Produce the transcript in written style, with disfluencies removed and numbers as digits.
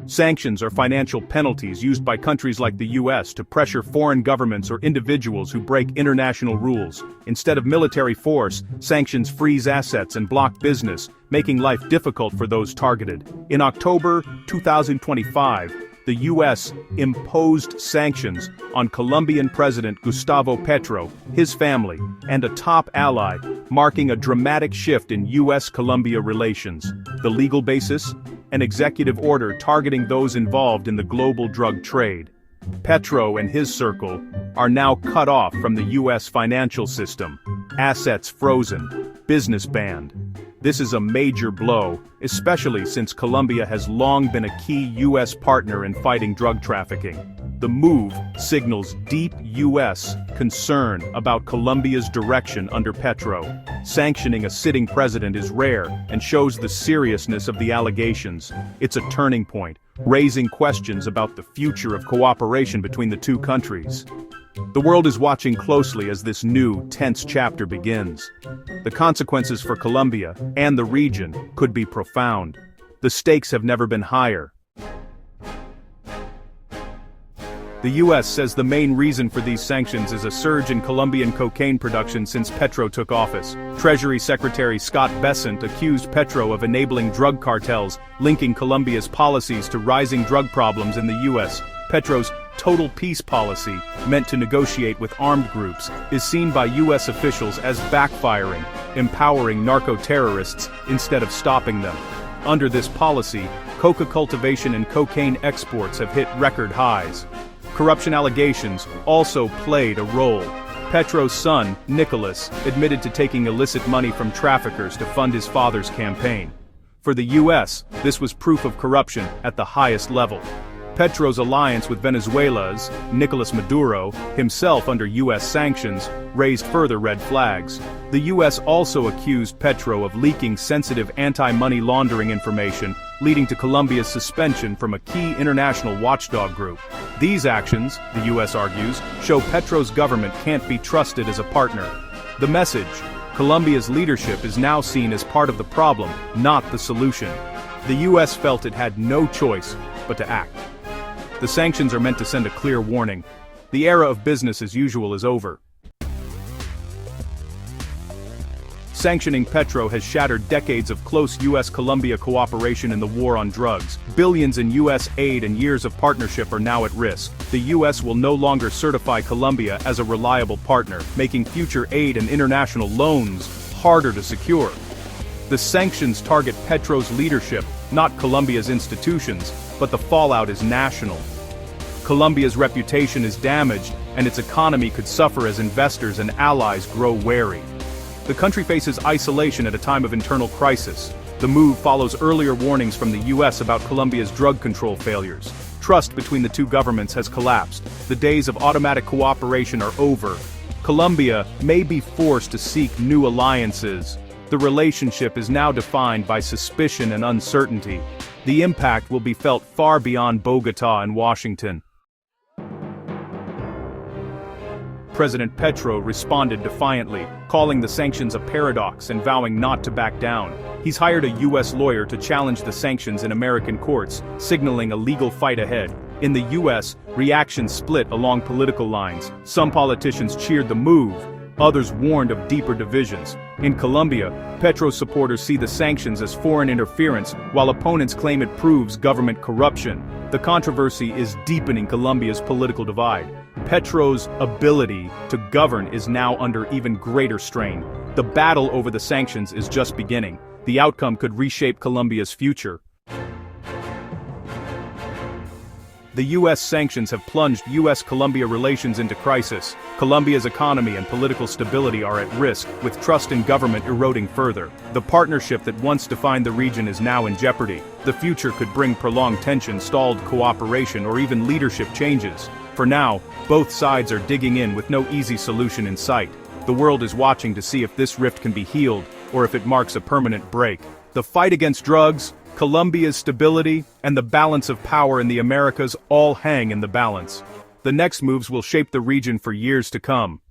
Sanctions are financial penalties used by countries like the U.S. to pressure foreign governments or individuals who break international rules. Instead of military force, sanctions freeze assets and block business, making life difficult for those targeted. In October 2025, the U.S. imposed sanctions on Colombian President Gustavo Petro, his family, and a top ally, marking a dramatic shift in U.S. Colombia relations. The legal basis? An executive order targeting those involved in the global drug trade. Petro and his circle are now cut off from the U.S. financial system, assets frozen, business banned. This is a major blow, especially since Colombia has long been a key U.S. partner in fighting drug trafficking. The move signals deep U.S. concern about Colombia's direction under Petro. Sanctioning a sitting president is rare and shows the seriousness of the allegations. It's a turning point, raising questions about the future of cooperation between the two countries. The world is watching closely as this new, tense chapter begins. The consequences for Colombia and the region could be profound. The stakes have never been higher. The U.S. says the main reason for these sanctions is a surge in Colombian cocaine production since Petro took office. Treasury Secretary Scott Bessent accused Petro of enabling drug cartels, linking Colombia's policies to rising drug problems in the U.S. Petro's total peace policy, meant to negotiate with armed groups, is seen by U.S. officials as backfiring, empowering narco-terrorists instead of stopping them. Under this policy, coca cultivation and cocaine exports have hit record highs. Corruption allegations also played a role. Petro's son, Nicolas, admitted to taking illicit money from traffickers to fund his father's campaign. For the U.S., this was proof of corruption at the highest level. Petro's alliance with Venezuela's Nicolas Maduro, himself under U.S. sanctions, raised further red flags. The U.S. also accused Petro of leaking sensitive anti-money laundering information, leading to Colombia's suspension from a key international watchdog group. These actions, the U.S. argues, show Petro's government can't be trusted as a partner. The message: Colombia's leadership is now seen as part of the problem, not the solution. The U.S. felt it had no choice but to act. The sanctions are meant to send a clear warning. The era of business as usual is over. Sanctioning Petro has shattered decades of close U.S.-Colombia cooperation in the war on drugs. Billions in U.S. aid and years of partnership are now at risk. The U.S. will no longer certify Colombia as a reliable partner, making future aid and international loans harder to secure. The sanctions target Petro's leadership, not Colombia's institutions, but the fallout is national. Colombia's reputation is damaged, and its economy could suffer as investors and allies grow wary. The country faces isolation at a time of internal crisis. The move follows earlier warnings from the U.S. about Colombia's drug control failures. Trust between the two governments has collapsed. The days of automatic cooperation are over. Colombia may be forced to seek new alliances. The relationship is now defined by suspicion and uncertainty. The impact will be felt far beyond Bogotá and Washington. President Petro responded defiantly, calling the sanctions a paradox and vowing not to back down. He's hired a U.S. lawyer to challenge the sanctions in American courts, signaling a legal fight ahead. In the U.S., reactions split along political lines. Some politicians cheered the move, others warned of deeper divisions. In Colombia, Petro's supporters see the sanctions as foreign interference, while opponents claim it proves government corruption. The controversy is deepening Colombia's political divide. Petro's ability to govern is now under even greater strain. The battle over the sanctions is just beginning. The outcome could reshape Colombia's future. The U.S. sanctions have plunged U.S.-Colombia relations into crisis. Colombia's economy and political stability are at risk, with trust in government eroding further. The partnership that once defined the region is now in jeopardy. The future could bring prolonged tension, stalled cooperation, or even leadership changes. For now, both sides are digging in with no easy solution in sight. The world is watching to see if this rift can be healed, or if it marks a permanent break. The fight against drugs, Colombia's stability, and the balance of power in the Americas all hang in the balance. The next moves will shape the region for years to come.